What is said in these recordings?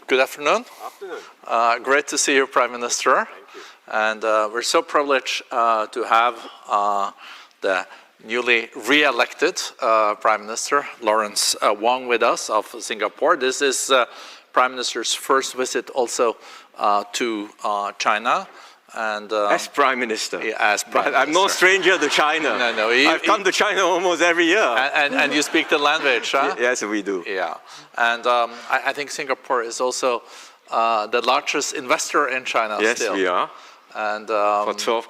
Good afternoon. Afternoon. Great to see you, Prime Minister. Thank you. And we're so privileged to have the newly re-elected Prime Minister, Lawrence Wong, with us of Singapore. This is Prime Minister's first visit also to China. And as Prime Minister. Yeah, as Prime Minister. I'm no stranger to China. No. I've come to China almost every year. And you speak the language, huh? Yes, we do. Yeah. And I think Singapore is also the largest investor in China still. Yes, we are. And for 12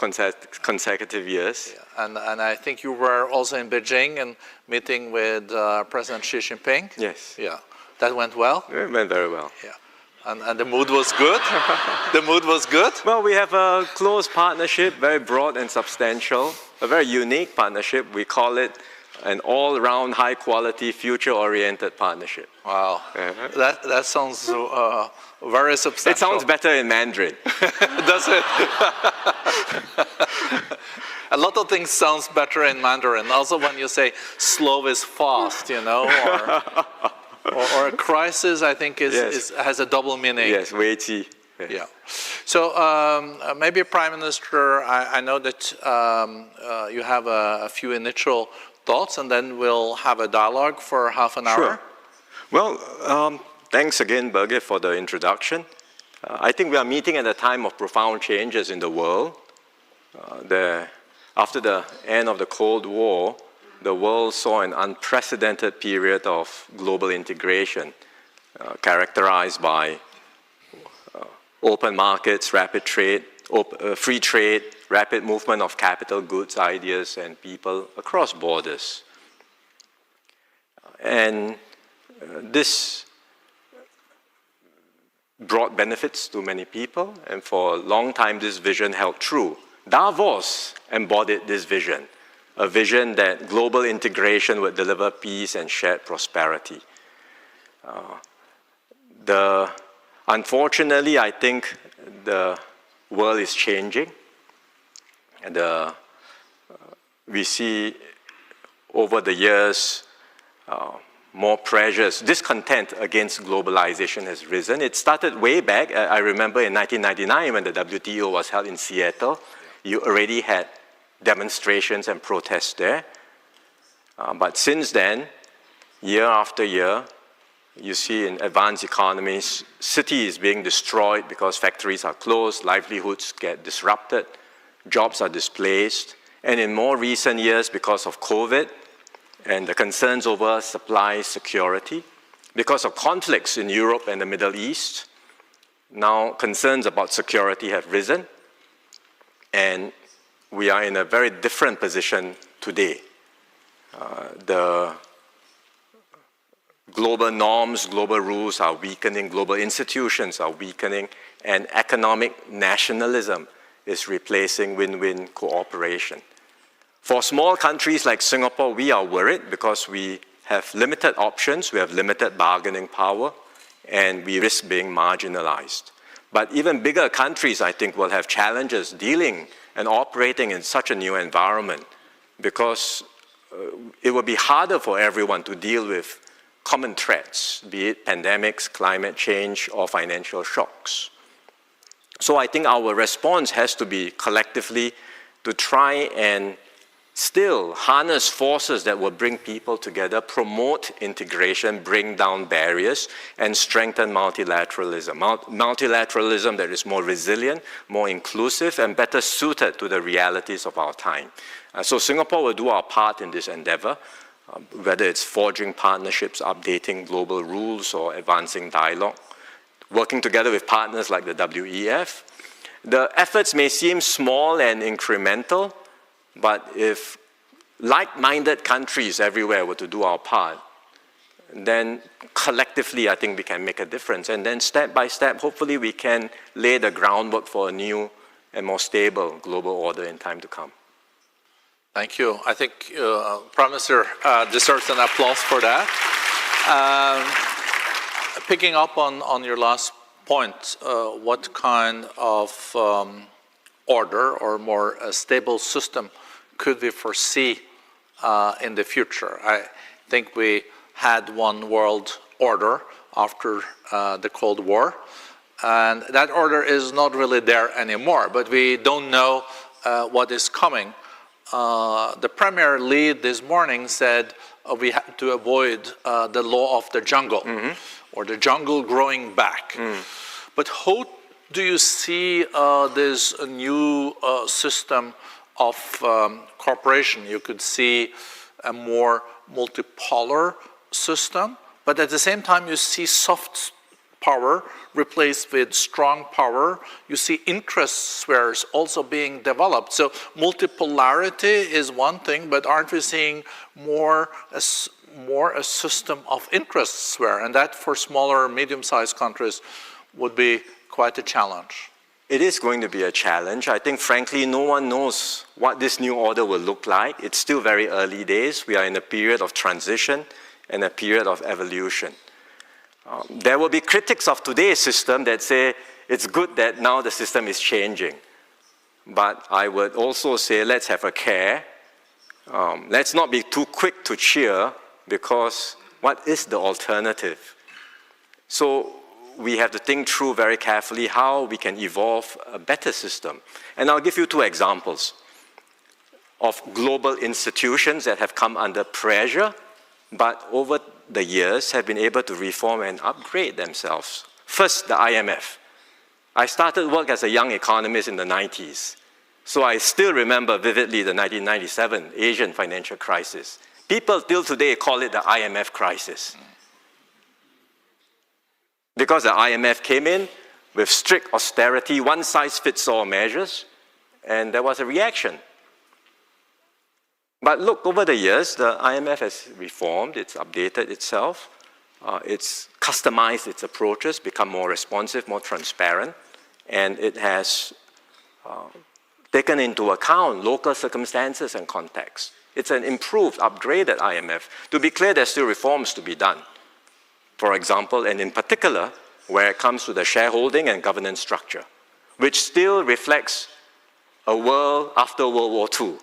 consecutive years. Yeah. And I think you were also in Beijing and meeting with President Xi Jinping. Yes. Yeah. That went well? It went very well. Yeah. And the mood was good? The mood was good? Well, we have a close partnership, very broad and substantial, a very unique partnership. We call it an all-round, high-quality, future-oriented partnership. Wow. That sounds very substantial. It sounds better in Mandarin. Does it? A lot of things sounds better in Mandarin. Also when you say slow is fast, you know, or a crisis, I think has a double meaning. Yes, 危机. Yeah. So maybe Prime Minister, I know that you have a few initial thoughts, and then we'll have a dialogue for half an hour. Sure. Well, thanks again, Birgit, for the introduction. I think we are meeting at a time of profound changes in the world. After the end of the Cold War, the world saw an unprecedented period of global integration, characterized by open markets, rapid trade, free trade, rapid movement of capital, goods, ideas, and people across borders. And this brought benefits to many people, and for a long time this vision held true. Davos embodied this vision, a vision that global integration would deliver peace and shared prosperity. Unfortunately, I think the world is changing. And we see over the years more pressures. Discontent against globalization has risen. It started way back. I remember in 1999 when the WTO was held in Seattle, you already had demonstrations and protests there. But since then, year after year, you see in advanced economies, cities being destroyed because factories are closed, livelihoods get disrupted, jobs are displaced, and in more recent years, because of COVID and the concerns over supply security, because of conflicts in Europe and the Middle East, now concerns about security have risen, and we are in a very different position today. The global norms, global rules are weakening, global institutions are weakening, and economic nationalism is replacing win-win cooperation. For small countries like Singapore, we are worried because we have limited options, we have limited bargaining power, and we risk being marginalized. But even bigger countries, I think, will have challenges dealing and operating in such a new environment because it will be harder for everyone to deal with common threats, be it pandemics, climate change, or financial shocks. So I think our response has to be collectively to try and still harness forces that will bring people together, promote integration, bring down barriers, and strengthen multilateralism. Multilateralism that is more resilient, more inclusive, and better suited to the realities of our time. So Singapore will do our part in this endeavor, whether it's forging partnerships, updating global rules, or advancing dialogue, working together with partners like the WEF. The efforts may seem small and incremental, but if like-minded countries everywhere were to do our part, then collectively I think we can make a difference. And then step by step, hopefully we can lay the groundwork for a new and more stable global order in time to come. Thank you. I think Prime Minister deserves an applause for that. Picking up on your last point, what kind of order or more stable system could we foresee in the future? I think we had one world order after the Cold War. And that order is not really there anymore, but we don't know what is coming. The Premier lead this morning said we have to avoid the law of the jungle, or the jungle growing back. But how do you see this new system of cooperation? You could see a more multipolar system, but at the same time you see soft power replaced with strong power. You see interest spheres also being developed. So multipolarity is one thing, but aren't we seeing more a system of interest sphere? And that for smaller, medium-sized countries would be quite a challenge. It is going to be a challenge. I think, frankly, no one knows what this new order will look like. It's still very early days. We are in a period of transition and a period of evolution. There will be critics of today's system that say it's good that now the system is changing. But I would also say let's have a care. Let's not be too quick to cheer, because what is the alternative? So we have to think through very carefully how we can evolve a better system. And I'll give you two examples of global institutions that have come under pressure, but over the years have been able to reform and upgrade themselves. First, the IMF. I started work as a young economist in the 90s, so I still remember vividly the 1997 Asian financial crisis. People till today call it the IMF crisis, because the IMF came in with strict austerity, one-size-fits-all measures, and there was a reaction. But look, over the years, the IMF has reformed, it's updated itself, it's customized its approaches, become more responsive, more transparent, and it has taken into account local circumstances and context. It's an improved, upgraded IMF. To be clear, there's still reforms to be done. For example, and in particular, where it comes to the shareholding and governance structure, which still reflects a world after World War II,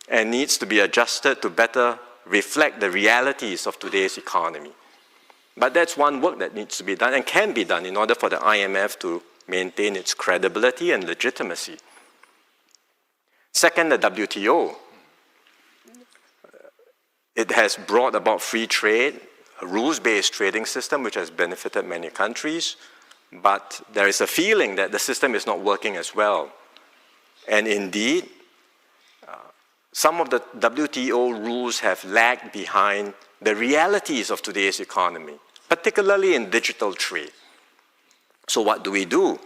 and needs to be adjusted to better reflect the realities of today's economy. But that's one work that needs to be done and can be done in order for the IMF to maintain its credibility and legitimacy. Second, the WTO. It has brought about free trade, a rules-based trading system which has benefited many countries, but there is a feeling that the system is not working as well. And indeed, some of the WTO rules have lagged behind the realities of today's economy, particularly in digital trade. So what do we do?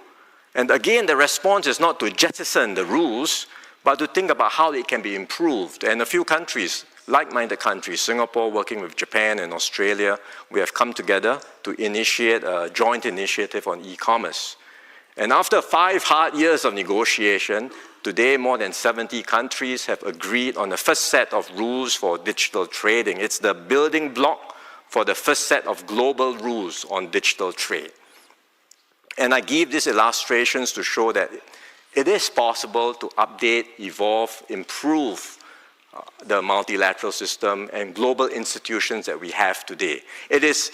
And again, the response is not to jettison the rules, but to think about how it can be improved. And a few countries, like-minded countries, Singapore working with Japan and Australia, we have come together to initiate a joint initiative on e-commerce. And after 5 hard years of negotiation, today more than 70 countries have agreed on the first set of rules for digital trading. It's the building block for the first set of global rules on digital trade. And I give these illustrations to show that it is possible to update, evolve, improve the multilateral system and global institutions that we have today. It is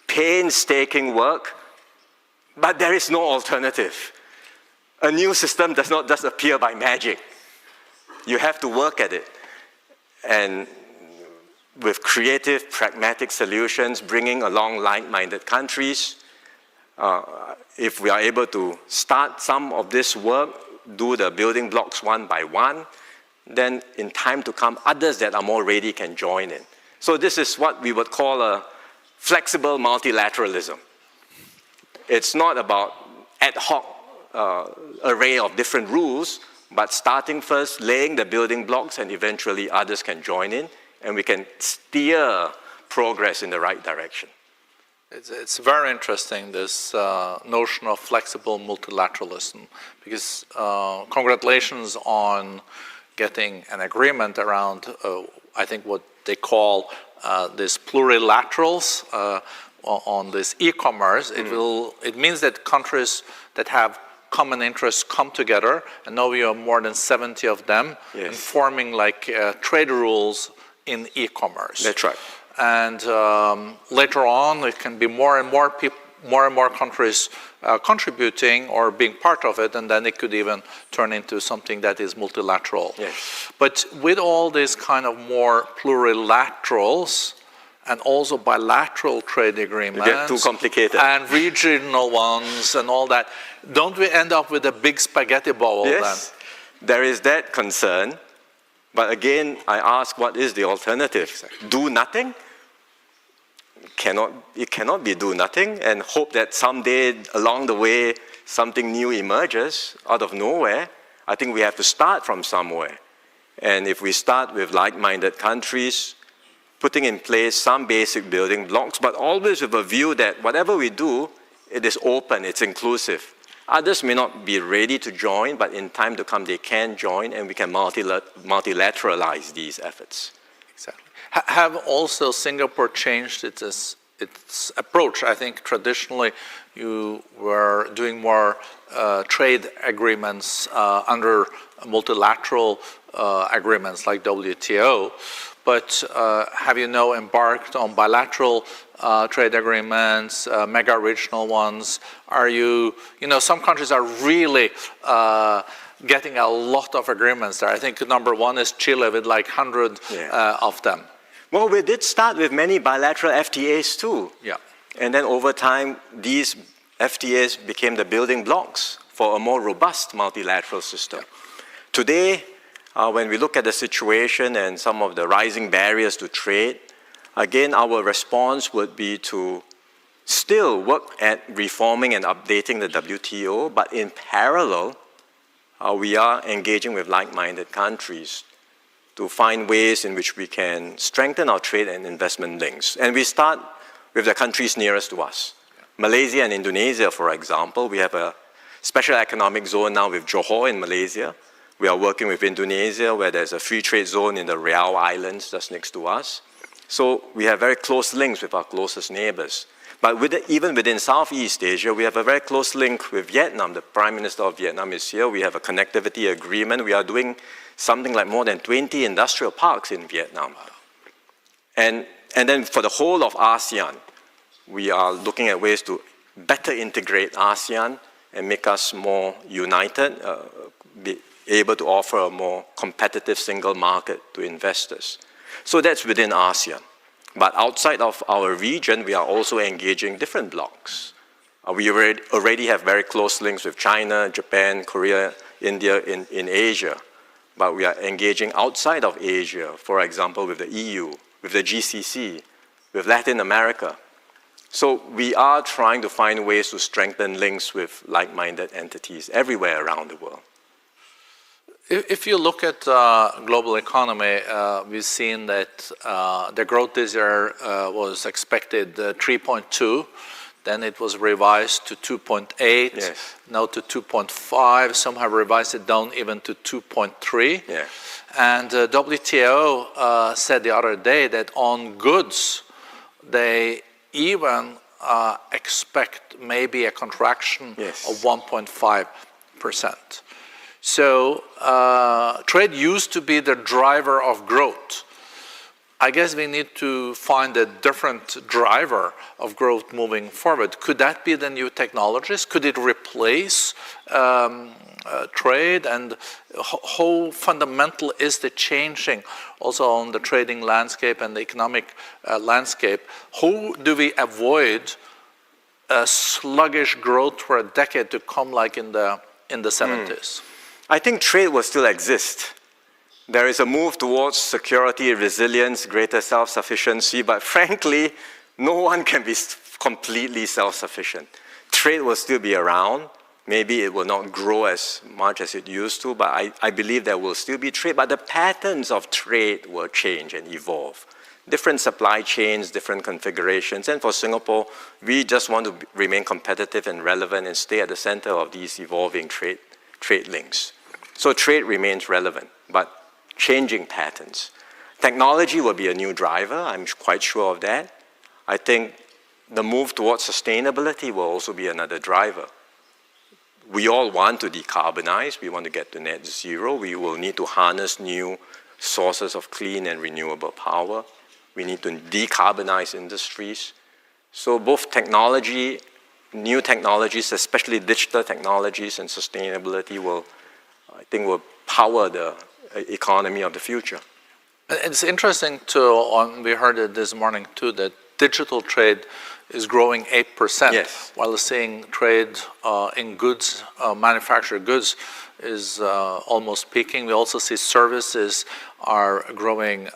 painstaking work, but there is no alternative. A new system does not just appear by magic. You have to work at it. And with creative, pragmatic solutions, bringing along like-minded countries, if we are able to start some of this work, do the building blocks one by one, then in time to come, others that are more ready can join in. So this is what we would call a flexible multilateralism. It's not about ad hoc array of different rules, but starting first, laying the building blocks, and eventually others can join in, and we can steer progress in the right direction. It's very interesting, this notion of flexible multilateralism, because congratulations on getting an agreement around, I think, what they call these plurilaterals on this e-commerce. It means that countries that have common interests come together, and now we have more than 70 of them, and forming like trade rules in e-commerce. That's right. And later on, it can be more and more countries contributing or being part of it, and then it could even turn into something that is multilateral. Yes. But with all these kind of more plurilaterals and also bilateral trade agreements, They get too complicated. and regional ones and all that, don't we end up with a big spaghetti bowl then? Yes, there is that concern. But again, I ask, what is the alternative? Do nothing? It cannot be do nothing and hope that someday along the way something new emerges out of nowhere. I think we have to start from somewhere. And if we start with like-minded countries, putting in place some basic building blocks, but always with a view that whatever we do, it is open, it's inclusive. Others may not be ready to join, but in time to come they can join, and we can multilateralize these efforts. Exactly. Have also Singapore changed its approach? I think traditionally you were doing more trade agreements under multilateral agreements like WTO, but have you now embarked on bilateral trade agreements, mega regional ones? Are you know, some countries are really getting a lot of agreements there. I think number one is Chile with like 100 of them. Well, we did start with many bilateral FTAs too. Yeah. And then over time, these FTAs became the building blocks for a more robust multilateral system. Today, when we look at the situation and some of the rising barriers to trade, again, our response would be to still work at reforming and updating the WTO, but in parallel, we are engaging with like-minded countries to find ways in which we can strengthen our trade and investment links. And we start with the countries nearest to us. Malaysia and Indonesia, for example, we have a special economic zone now with Johor in Malaysia. We are working with Indonesia, where there's a free trade zone in the Riau Islands just next to us. So we have very close links with our closest neighbors. But even within Southeast Asia, we have a very close link with Vietnam. The Prime Minister of Vietnam is here. We have a connectivity agreement. We are doing something like more than 20 industrial parks in Vietnam. And then for the whole of ASEAN, we are looking at ways to better integrate ASEAN and make us more united, be able to offer a more competitive single market to investors. So that's within ASEAN. But outside of our region, we are also engaging different blocs. We already have very close links with China, Japan, Korea, India in Asia. But we are engaging outside of Asia, for example, with the EU, with the GCC, with Latin America. So we are trying to find ways to strengthen links with like-minded entities everywhere around the world. If you look at global economy, we've seen that the growth this year was expected 3.2, then it was revised to 2.8, yes. now to 2.5. Some have revised it down even to 2.3. Yeah. And WTO said the other day that on goods, they even expect maybe a contraction yes. of 1.5%. So trade used to be the driver of growth. I guess we need to find a different driver of growth moving forward. Could that be the new technologies? Could it replace trade? And how fundamental is the changing also on the trading landscape and the economic landscape? How do we avoid a sluggish growth for a decade to come like in the 70s? I think trade will still exist. There is a move towards security, resilience, greater self-sufficiency, but frankly, no one can be completely self-sufficient. Trade will still be around. Maybe it will not grow as much as it used to, but I believe there will still be trade, but the patterns of trade will change and evolve. Different supply chains, different configurations, and for Singapore, we just want to remain competitive and relevant and stay at the center of these evolving trade links. So trade remains relevant, but changing patterns. Technology will be a new driver, I'm quite sure of that. I think the move towards sustainability will also be another driver. We all want to decarbonize, we want to get to net zero, we will need to harness new sources of clean and renewable power. We need to decarbonize industries. So both technology, new technologies, especially digital technologies and sustainability will power the economy of the future. It's interesting too, we heard it this morning too, that digital trade is growing 8%, yes, while seeing trade in goods, manufactured goods, is almost peaking. We also see services are growing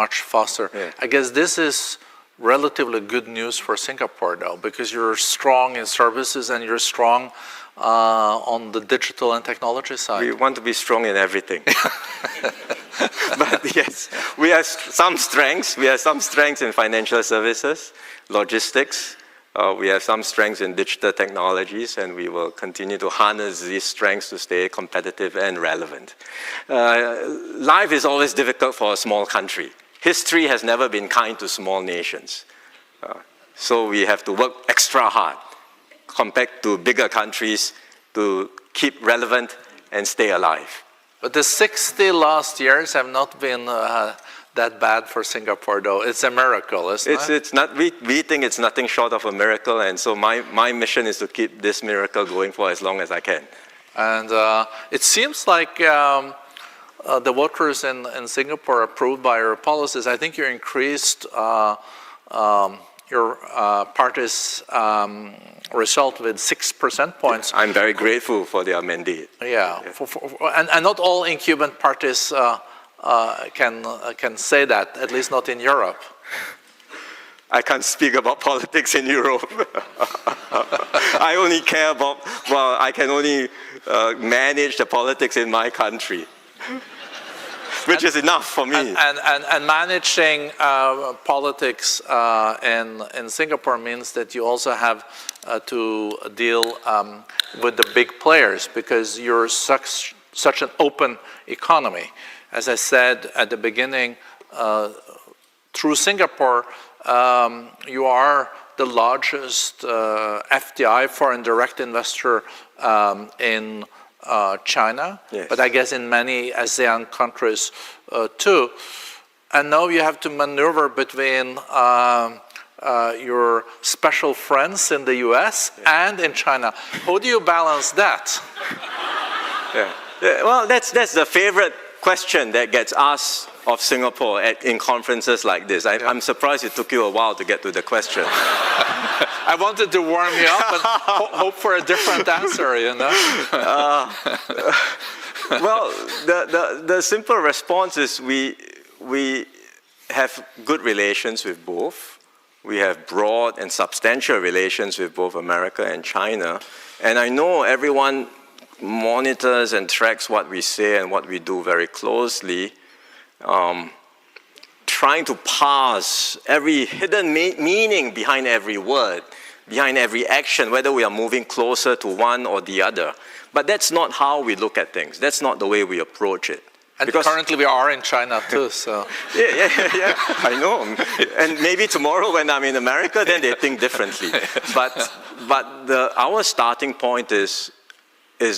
much faster. Yeah. I guess this is relatively good news for Singapore, though, because you're strong in services and you're strong on the digital and technology side. We want to be strong in everything. But yes, we have some strengths. We have some strengths in financial services, logistics. We have some strengths in digital technologies, and we will continue to harness these strengths to stay competitive and relevant. Life is always difficult for a small country. History has never been kind to small nations. So we have to work extra hard compared to bigger countries to keep relevant and stay alive. But the 60 last years have not been that bad for Singapore, though. It's a miracle, isn't it? It's not, we think it's nothing short of a miracle, and so my mission is to keep this miracle going for as long as I can. And it seems like the voters in Singapore approved by your policies. I think you increased your party's result with 6 percentage points. I'm very grateful for their mandate. Yeah, yeah. And not all incumbent parties can say that, at least not in Europe. I can't speak about politics in Europe. I only care about, well, I can only manage the politics in my country, which is enough for me. And managing politics in Singapore means that you also have to deal with the big players, because you're such an open economy. As I said at the beginning, through Singapore, you are the largest FDI, foreign direct investor, in China, yes, but I guess in many ASEAN countries too. And now you have to maneuver between your special friends in the US, yes, and in China. How do you balance that? Yeah. Well, that's the favorite question that gets asked of Singapore in conferences like this. I'm surprised it took you a while to get to the question. I wanted to warm you up and hope for a different answer, you know? Well, the simple response is we have good relations with both. We have broad and substantial relations with both America and China. And I know everyone monitors and tracks what we say and what we do very closely, trying to parse every hidden meaning behind every word, behind every action, whether we are moving closer to one or the other. But that's not how we look at things. That's not the way we approach it. And because currently we are in China too, so. Yeah, I know. And maybe tomorrow when I'm in America, then they think differently. But our starting point is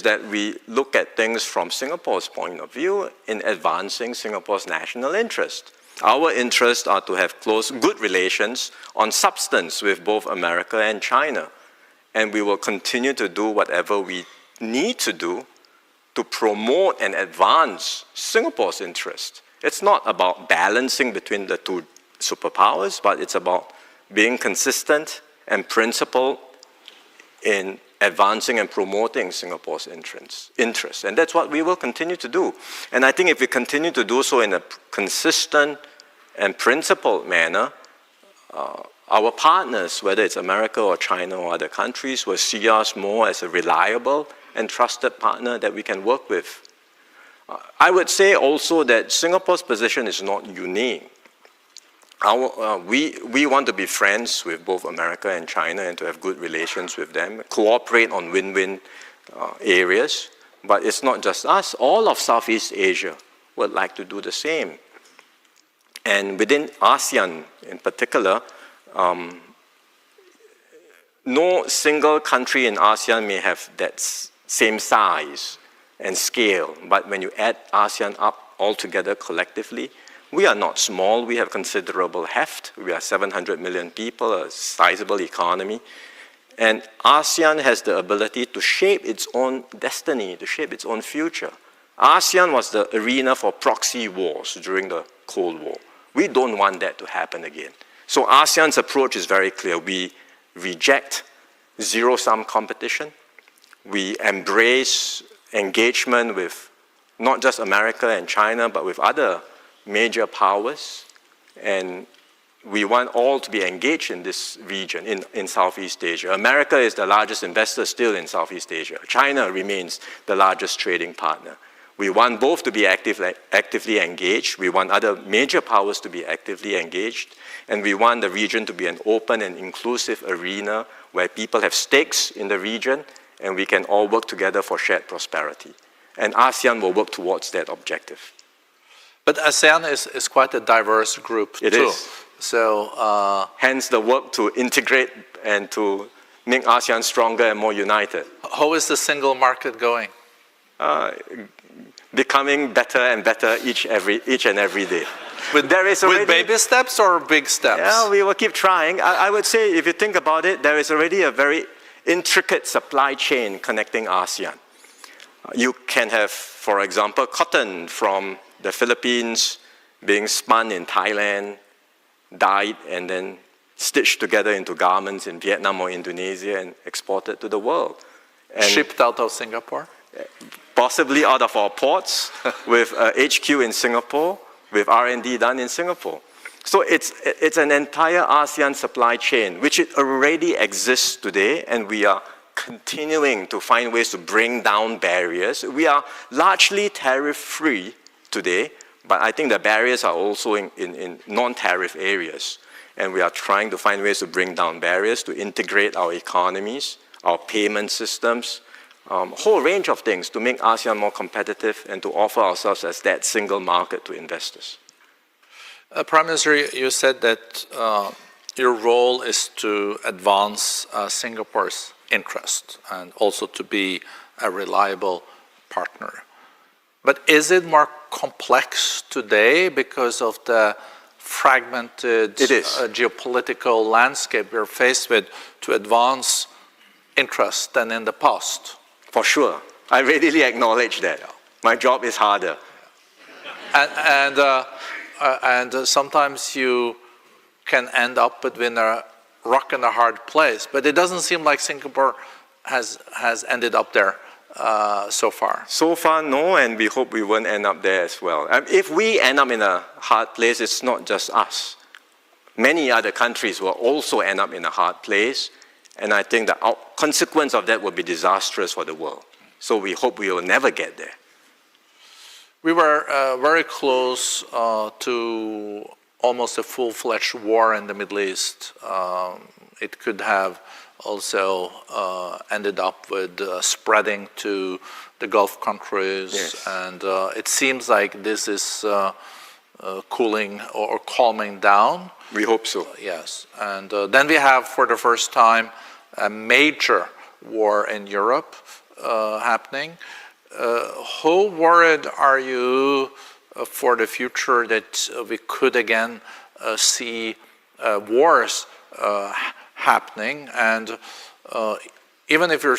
that we look at things from Singapore's point of view in advancing Singapore's national interest. Our interests are to have close, good relations on substance with both America and China. And we will continue to do whatever we need to do to promote and advance Singapore's interest. It's not about balancing between the two superpowers, but it's about being consistent and principled in advancing and promoting Singapore's interests. And that's what we will continue to do. And I think if we continue to do so in a consistent and principled manner, our partners, whether it's America or China or other countries, will see us more as a reliable and trusted partner that we can work with. I would say also that Singapore's position is not unique. We want to be friends with both America and China and to have good relations with them, cooperate on win-win areas. But it's not just us. All of Southeast Asia would like to do the same. And within ASEAN in particular, no single country in ASEAN may have that same size and scale. But when you add ASEAN up all together collectively, We are not small. We have considerable heft. We are 700 million people, a sizable economy. And ASEAN has the ability to shape its own destiny, to shape its own future. ASEAN was the arena for proxy wars during the Cold War. We don't want that to happen again. So ASEAN's approach is very clear. We reject zero-sum competition. We embrace engagement with not just America and China, but with other major powers. And we want all to be engaged in this region, in Southeast Asia. America is the largest investor still in Southeast Asia. China remains the largest trading partner. We want both to be actively engaged. We want other major powers to be actively engaged. And we want the region to be an open and inclusive arena where people have stakes in the region and we can all work together for shared prosperity. And ASEAN will work towards that objective. But ASEAN is quite a diverse group too. It is. So, hence the work to integrate and to make ASEAN stronger and more united. How is the single market going? Becoming better and better each and every day. With baby steps or big steps? Yeah, we will keep trying. I would say, if you think about it, there is already a very intricate supply chain connecting ASEAN. You can have, for example, cotton from the Philippines being spun in Thailand, dyed, and then stitched together into garments in Vietnam or Indonesia and exported to the world. And shipped out of Singapore? Possibly out of our ports, with HQ in Singapore, with R&D done in Singapore. So it's an entire ASEAN supply chain, which it already exists today, and we are continuing to find ways to bring down barriers. We are largely tariff-free today, but I think the barriers are also in non-tariff areas. And we are trying to find ways to bring down barriers, to integrate our economies, our payment systems, a whole range of things to make ASEAN more competitive and to offer ourselves as that single market to investors. Prime Minister, you said that your role is to advance Singapore's interest and also to be a reliable partner. But is it more complex today because of the fragmented geopolitical landscape we're faced with to advance interest than in the past? For sure. I readily acknowledge that. My job is harder. And sometimes you can end up between a rock and a hard place. But it doesn't seem like Singapore has ended up there so far. So far, no, and we hope we won't end up there as well. If we end up in a hard place, it's not just us. Many other countries will also end up in a hard place. And I think the consequence of that will be disastrous for the world. So we hope we will never get there. We were very close to almost a full-fledged war in the Middle East. It could have also ended up with spreading to the Gulf countries. Yes. And it seems like this is cooling or calming down. We hope so. Yes. And then we have, for the first time, a major war in Europe happening. How worried are you for the future that we could again see wars happening? And even if you're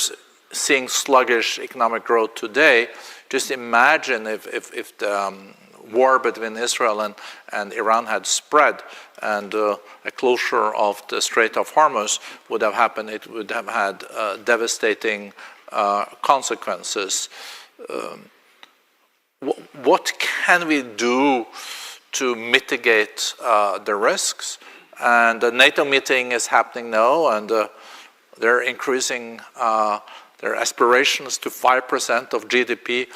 seeing sluggish economic growth today, just imagine if the war between Israel and Iran had spread and a closure of the Strait of Hormuz would have happened. It would have had devastating consequences. What can we do to mitigate the risks? And the NATO meeting is happening now, and they're increasing their aspirations to 5% of GDP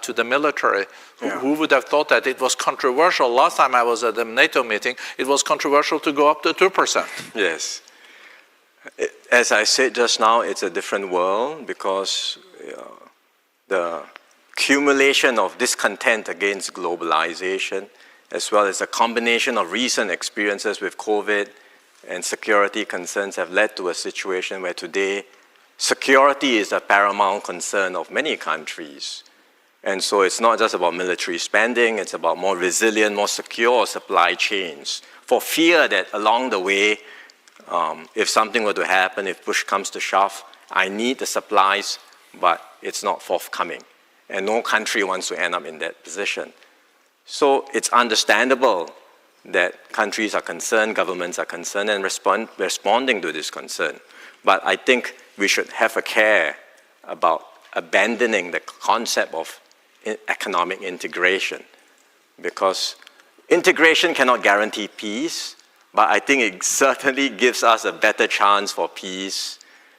to the military. Yeah. Who would have thought that? It was controversial. Last time I was at the NATO meeting, it was controversial to go up to 2%. Yes. As I said just now, it's a different world because the accumulation of discontent against globalization, as well as a combination of recent experiences with COVID and security concerns have led to a situation where today security is a paramount concern of many countries. And so it's not just about military spending, it's about more resilient, more secure supply chains, for fear that along the way, if something were to happen, if push comes to shove, I need the supplies, but it's not forthcoming. And no country wants to end up in that position. So it's understandable that countries are concerned, governments are concerned, and responding to this concern. But I think we should have a care about abandoning the concept of economic integration, because integration cannot guarantee peace, but I think it certainly gives us a better chance for peace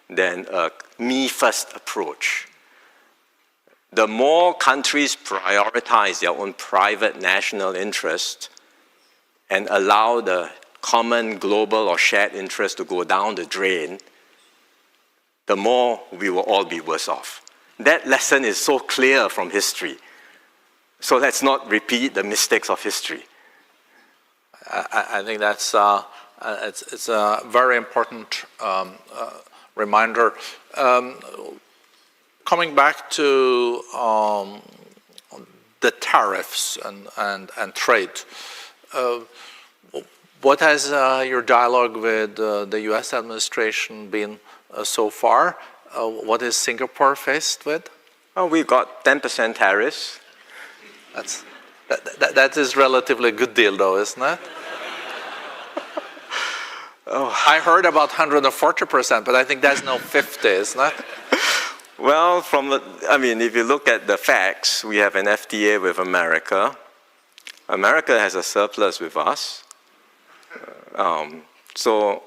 than a me-first approach. The more countries prioritize their own private national interest and allow the common global or shared interest to go down the drain, the more we will all be worse off. That lesson is so clear from history. So let's not repeat the mistakes of history. I think that's it's a very important reminder. Coming back to the tariffs and trade, what has your dialogue with the U.S. administration been so far? What is Singapore faced with? We've got 10% tariffs. That is relatively good deal, though, isn't it? I heard about 140%, but I think that's no 50, isn't it? Well, if you look at the facts, we have an FTA with America. America has a surplus with us. So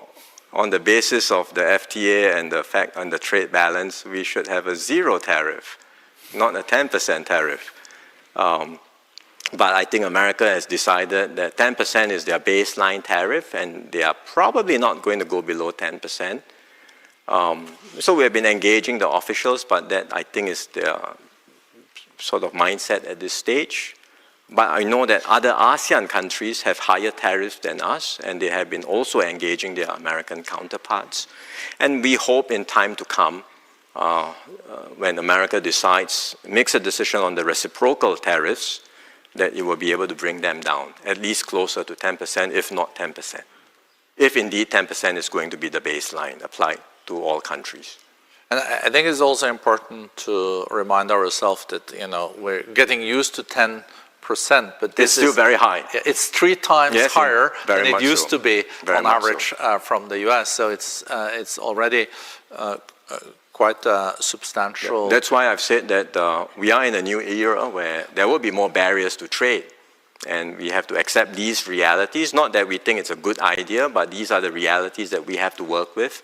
on the basis of the FTA and the fact on the trade balance, we should have a zero tariff, not a 10% tariff. But I think America has decided that 10% is their baseline tariff, and they are probably not going to go below 10%. So we have been engaging the officials, but that I think is their sort of mindset at this stage. But I know that other ASEAN countries have higher tariffs than us, and they have been also engaging their American counterparts. And we hope in time to come, when America makes a decision on the reciprocal tariffs, that it will be able to bring them down, at least closer to 10%, if not 10%. If indeed 10% is going to be the baseline applied to all countries. And I think it's also important to remind ourselves that, we're getting used to 10%, but this is still very high. It's 3 times higher than it used to be on average from the US. So it's already quite substantial. Yeah. That's why I've said that we are in a new era where there will be more barriers to trade. And we have to accept these realities. Not that we think it's a good idea, but these are the realities that we have to work with.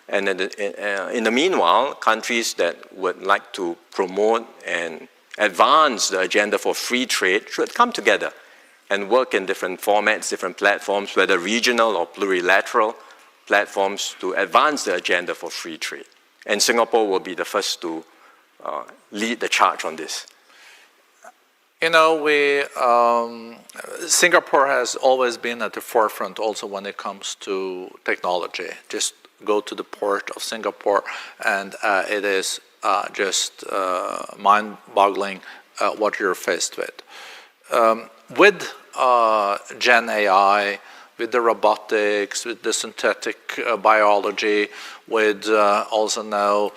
And in the meanwhile, countries that would like to promote and advance the agenda for free trade should come together and work in different formats, different platforms, whether regional or plurilateral platforms, to advance the agenda for free trade. And Singapore will be the first to lead the charge on this. Singapore has always been at the forefront also when it comes to technology. Just go to the port of Singapore and it is just mind-boggling what you're faced with. With Gen AI, with the robotics, with the synthetic biology, with also now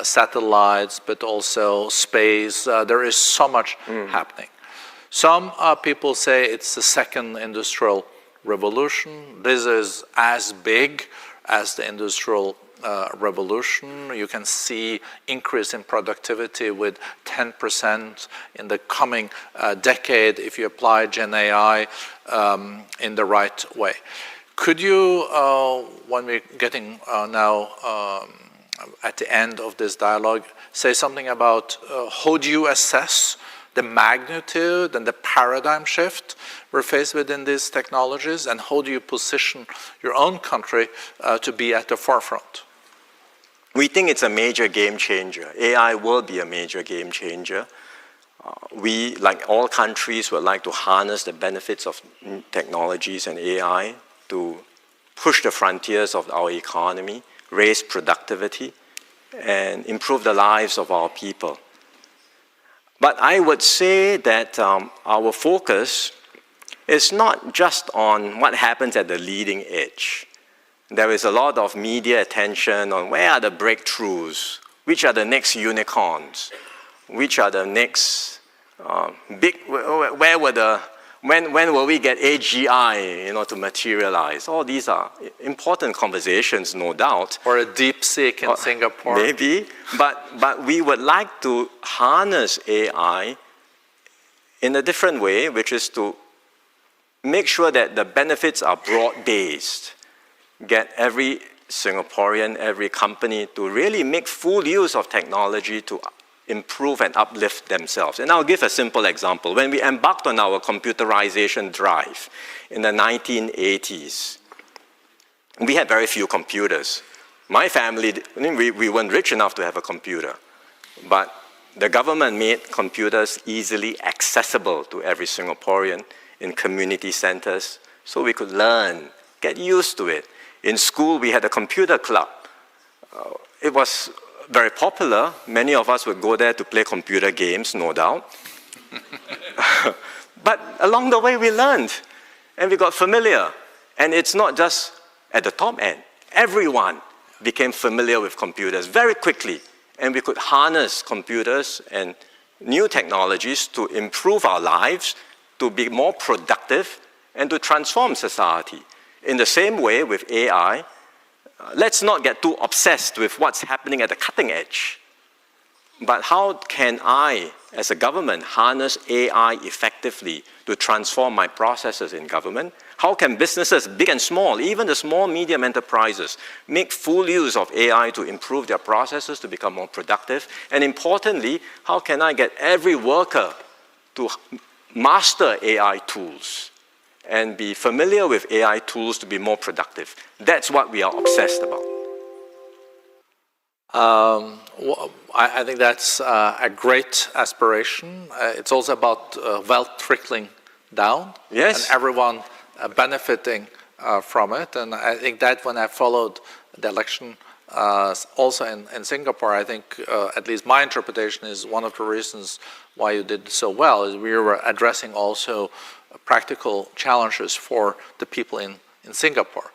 satellites, but also space, there is so much happening. Some people say it's the second industrial revolution. This is as big as the industrial revolution. You can see increase in productivity with 10% in the coming decade if you apply Gen AI in the right way. Could you, when we're getting now at the end of this dialogue, say something about how do you assess the magnitude and the paradigm shift we're faced with in these technologies, and how do you position your own country to be at the forefront? We think it's a major game changer. AI will be a major game changer. We, like all countries, would like to harness the benefits of technologies and AI to push the frontiers of our economy, raise productivity, and improve the lives of our people. But I would say that our focus is not just on what happens at the leading edge. There is a lot of media attention on where are the breakthroughs, which are the next unicorns, which are the next when will we get AGI, to materialize? All these are important conversations, no doubt. Or a DeepSeek in Singapore. Maybe, but we would like to harness AI in a different way, which is to make sure that the benefits are broad-based. Get every Singaporean, every company to really make full use of technology to improve and uplift themselves. And I'll give a simple example. When we embarked on our computerization drive in the 1980s, we had very few computers. My family, we weren't rich enough to have a computer, but the government made computers easily accessible to every Singaporean in community centers so we could learn, get used to it. In school, we had a computer club. It was very popular. Many of us would go there to play computer games, no doubt. But along the way, we learned, and we got familiar. And it's not just at the top end. Everyone became familiar with computers very quickly, and we could harness computers and new technologies to improve our lives, to be more productive, and to transform society. In the same way with AI, let's not get too obsessed with what's happening at the cutting edge. But how can I, as a government, harness AI effectively to transform my processes in government? How can businesses, big and small, even the small, medium enterprises, make full use of AI to improve their processes, to become more productive? And importantly, how can I get every worker to master AI tools and be familiar with AI tools to be more productive? That's what we are obsessed about. I think that's a great aspiration. It's also about wealth trickling down. Yes. And everyone benefiting from it. And I think that when I followed the election also in Singapore, I think at least my interpretation is one of the reasons why you did so well is we were addressing also practical challenges for the people in Singapore.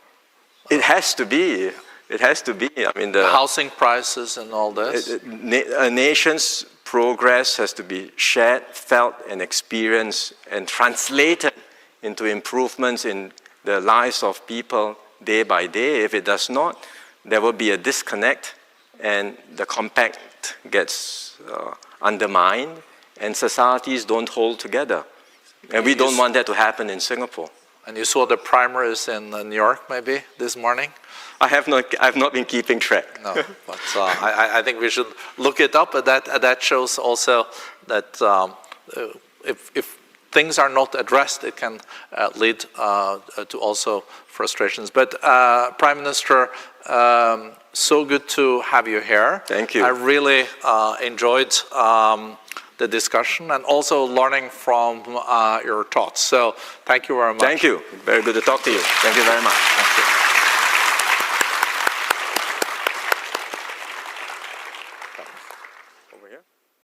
It has to be. It has to be. I mean, the housing prices and all this. A nation's progress has to be shared, felt, and experienced, and translated into improvements in the lives of people day by day. If it does not, there will be a disconnect, and the compact gets undermined, and societies don't hold together. And we don't want that to happen in Singapore. And you saw the primaries in New York, maybe, this morning? I've not been keeping track. No, but I think we should look it up. That shows also that if things are not addressed, it can lead to also frustrations. But Prime Minister, so good to have you here. Thank you. I really enjoyed the discussion and also learning from your thoughts. So thank you very much. Thank you. Very good to talk to you. Thank you very much.